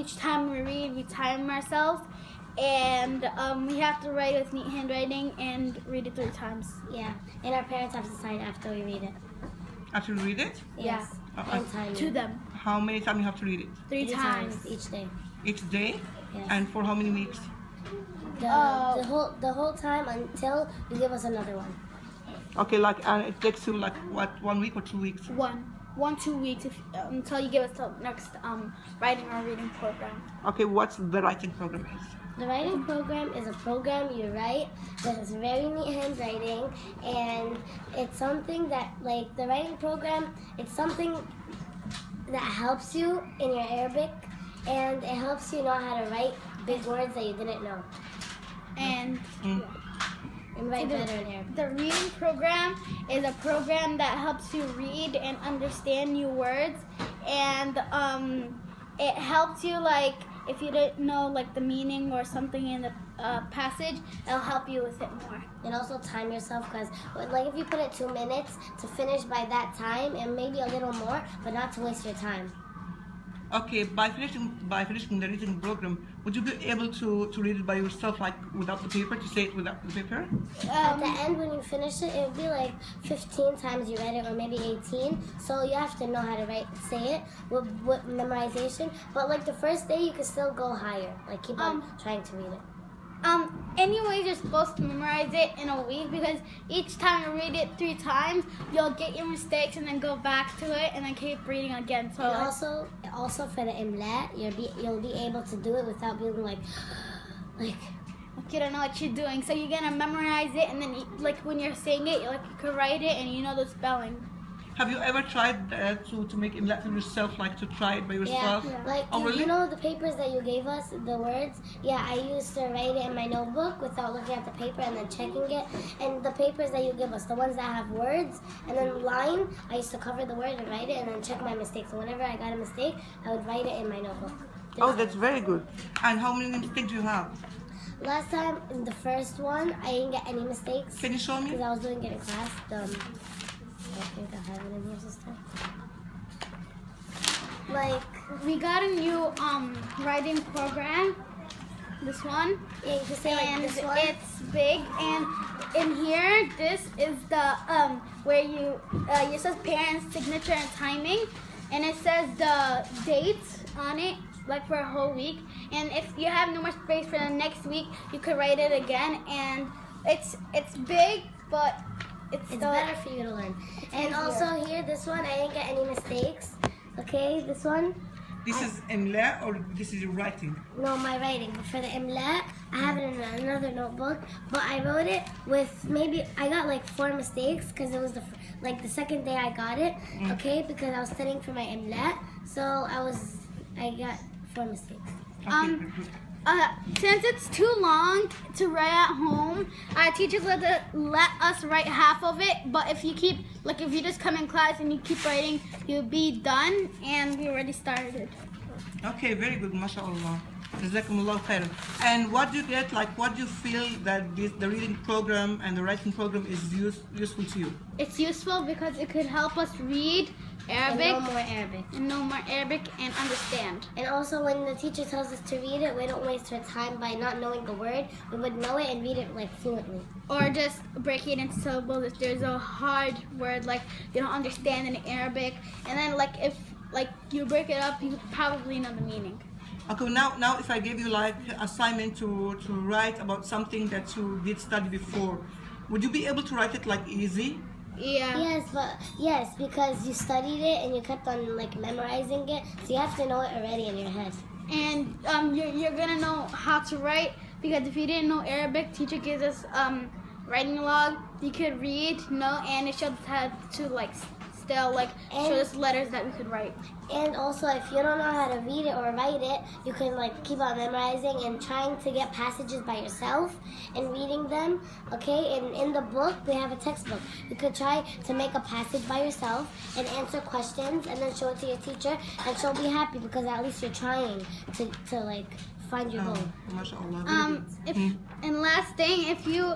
each time we read, we time ourselves, and we have to write with neat handwriting and read it 3 times. Yeah, and our parents have to sign after we read it. After you read it? Yes. And time To them. How many times you have to read it? 3 times. each day. Each day? Yes. And for how many weeks? The whole time until you give us another one. Okay, like, and it takes you like what, 1 week or 2 weeks? 1-2 weeks until you give us the next writing or reading program. Okay, what's the writing program is? The writing program is a program you write that is very neat handwriting, and it's something that, like, the writing program, it's something that helps you in your Arabic, and it helps you know how to write big words that you didn't know. And And write better in Arabic. the reading program is a program that helps you read and understand new words, and it helps you, like, if you didn't know like the meaning or something in the passage, it'll help you with it more. And also time yourself, because like if you put it 2 minutes to finish by that time, and maybe a little more, but not to waste your time. Okay, by finishing the reading program, would you be able to read it by yourself, like without the paper, to say it without the paper? At the end, when you finish it, it would be like 15 times you read it, or maybe 18. So you have to know how to say it with memorization. But like the first day, you can still go higher. Like keep on trying to read it. Anyways, you're supposed to memorize it in a week, because each time you read it 3 times, you'll get your mistakes and then go back to it and then keep reading again. So and also for the imla, you'll be able to do it without being like you don't know what you're doing. So you're gonna memorize it, and then like when you're saying it, you could write it and you know the spelling. Have you ever tried to make imla for yourself, like to try it by yourself? Yeah. Like, oh, really? You know the papers that you gave us, the words? Yeah, I used to write it in my notebook without looking at the paper and then checking it. And the papers that you give us, the ones that have words and then line, I used to cover the word and write it and then check my mistakes. And whenever I got a mistake, I would write it in my notebook. Oh, that's very good. And how many mistakes do you have? Last time, in the first one, I didn't get any mistakes. Can you show me? Because I was doing it in class. I think I have it in here this time. Like, we got a new writing program. This one. Yeah, you can say like this one. It's big, and in here, this is the where it says parents' signature and timing, and it says the dates on it, like for a whole week. And if you have no more space for the next week, you could write it again. And it's big, but it's better for you to learn. And also here, this one, I didn't get any mistakes. Okay, this one. This is imla, or this is your writing? No, my writing. But for the imla, I have it in another notebook. But I wrote it with I got like 4 mistakes, because it was the second day I got it. Okay, because I was studying for my imla, so I got 4 mistakes. Since it's too long to write at home, our teachers let us write half of it. But if you just come in class and you keep writing, you'll be done. And we already started. Okay, very good, mashallah. Jazakumullah khairan. And what do you get? Like, what do you feel that the reading program and the writing program is useful to you? It's useful because it could help us read Arabic. And know more Arabic. And understand. And also, when the teacher tells us to read it, we don't waste our time by not knowing the word. We would know it and read it like fluently. Or just break it into syllables if there's a hard word like you don't understand in Arabic. And then if you break it up, you probably know the meaning. Okay, now if I gave you like assignment to write about something that you did study before, would you be able to write it like easy? Yeah. Yes, because you studied it and you kept on memorizing it, so you have to know it already in your head. And you're gonna know how to write, because if you didn't know Arabic, teacher gives us writing log. You could read, know, and it shows us how to show us letters that we could write. And also, if you don't know how to read it or write it, you can keep on memorizing and trying to get passages by yourself and reading them. Okay, and in the book they have a textbook. You could try to make a passage by yourself and answer questions and then show it to your teacher, and she'll be happy because at least you're trying to find your goal. MashaAllah. And last thing, if you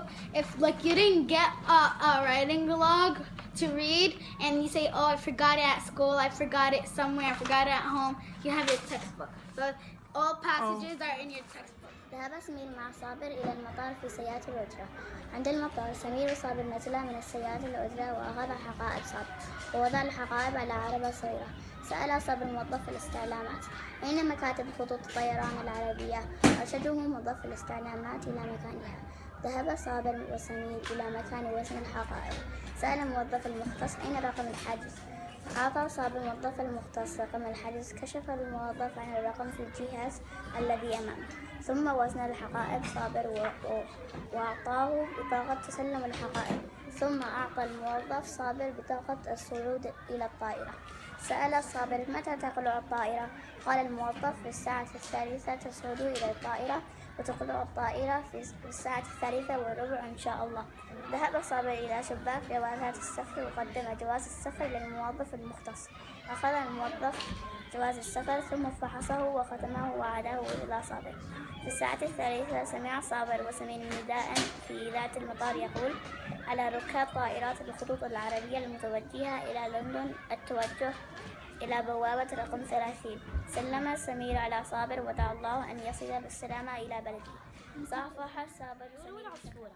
didn't get a writing log to read, and you say, oh, I forgot it at school, I forgot it somewhere, I forgot it at home, you have your textbook. So All passages are in your textbook. ذهب سمير مع صابر إلى المطار في سيارة الأجرة. عند المطار سمير وصابر نزلا من السيارة الأجرة وأخذ حقائب صابر ووضع الحقائب على عربة صغيرة. سأل صابر موظف الاستعلامات: أين مكاتب خطوط الطيران العربية؟ أرشده موظف الاستعلامات إلى مكانها. ذهب صابر وسمير إلى مكان وزن الحقائب. سأل الموظف المختص: أين رقم الحجز؟ أعطى صابر الموظف المختص رقم الحجز. كشف الموظف عن الرقم في الجهاز الذي أمامه، ثم وزن الحقائب صابر وأعطاه بطاقة تسلم الحقائب. ثم أعطى الموظف صابر بطاقة الصعود إلى الطائرة. سأل صابر: متى تقلع الطائرة؟ قال الموظف: في الساعة 3 تصعد إلى الطائرة وتقلع الطائرة في الساعة 3:15 إن شاء الله. ذهب صابر إلى شباك جوازات السفر وقدم جواز السفر للموظف المختص. أخذ الموظف جواز السفر ثم فحصه وختمه وعاده إلى صابر. في الساعة 3 سمع صابر وسمير نداء في إذاعة المطار يقول: على ركاب طائرات الخطوط العربية المتوجهة إلى لندن التوجه إلى بوابة رقم 30. سلم سمير على صابر ودعا الله أن يصل بالسلامة إلى بلده. صافح صابر سمير عصفورة.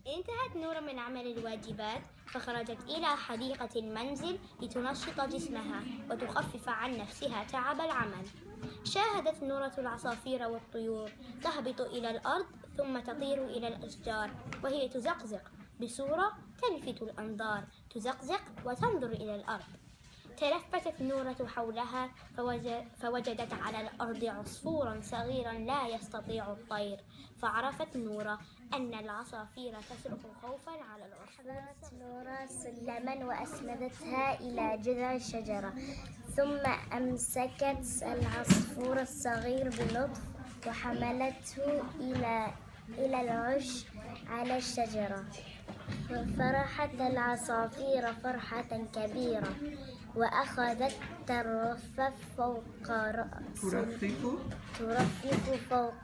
انتهت نورة من عمل الواجبات فخرجت إلى حديقة المنزل لتنشط جسمها وتخفف عن نفسها تعب العمل. شاهدت نورة العصافير والطيور تهبط إلى الأرض ثم تطير إلى الأشجار وهي تزقزق بصورة تلفت الأنظار، تزقزق وتنظر إلى الأرض. تلفتت نورة حولها فوجدت على الأرض عصفورا صغيرا لا يستطيع الطير، فعرفت نورة أن العصافير تصرخ خوفا على العصفور. حضرت نورة سلما وأسندتها إلى جذع الشجرة، ثم أمسكت العصفور الصغير بلطف وحملته إلى العش على الشجرة. فرحت العصافير فرحة كبيرة وأخذت ترفرف فوق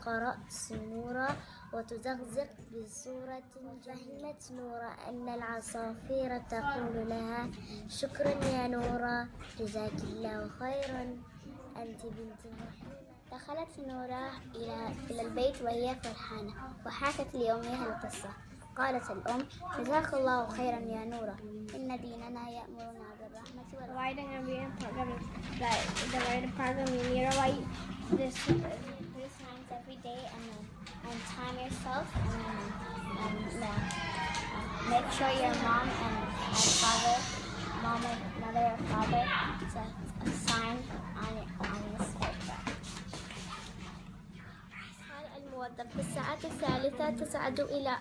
رأس نورة وتزقزق بصورة. فهمت نورة أن العصافير تقول لها: شكرا يا نورة، جزاك الله خيرا، أنت بنت رحيمة. دخلت نورة إلى البيت وهي فرحانة وحكت لأمها القصة. قالت الأم: جزاك الله خيرا يا نورة، إن ديننا يأمرنا بالرحمة والعدل. Writing and reading program is that the writing program you need to write this 3 times every day and time yourself and Make sure your mother or father to sign on this paper. قال الموظف: في الساعة 3 تصعد إلى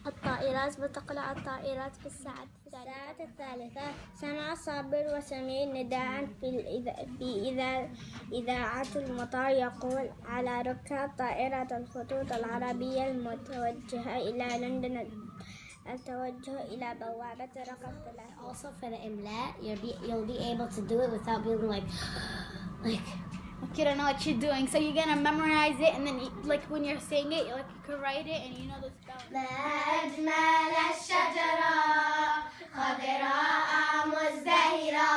الطائرات وتقلع الطائرات في الساعة 3. سمع صابر وسمير نداء في إذاعة المطار يقول: على ركاب طائرة الخطوط العربية المتوجهة إلى لندن التوجه إلى بوابة رقم 3. Also for the imla, you'll be able to do it without being like You don't know what you're doing, so you're gonna memorize it, and then like when you're saying it, you could write it, and you know the spelling. ما أجمل الشجرة خضراء مزدهرة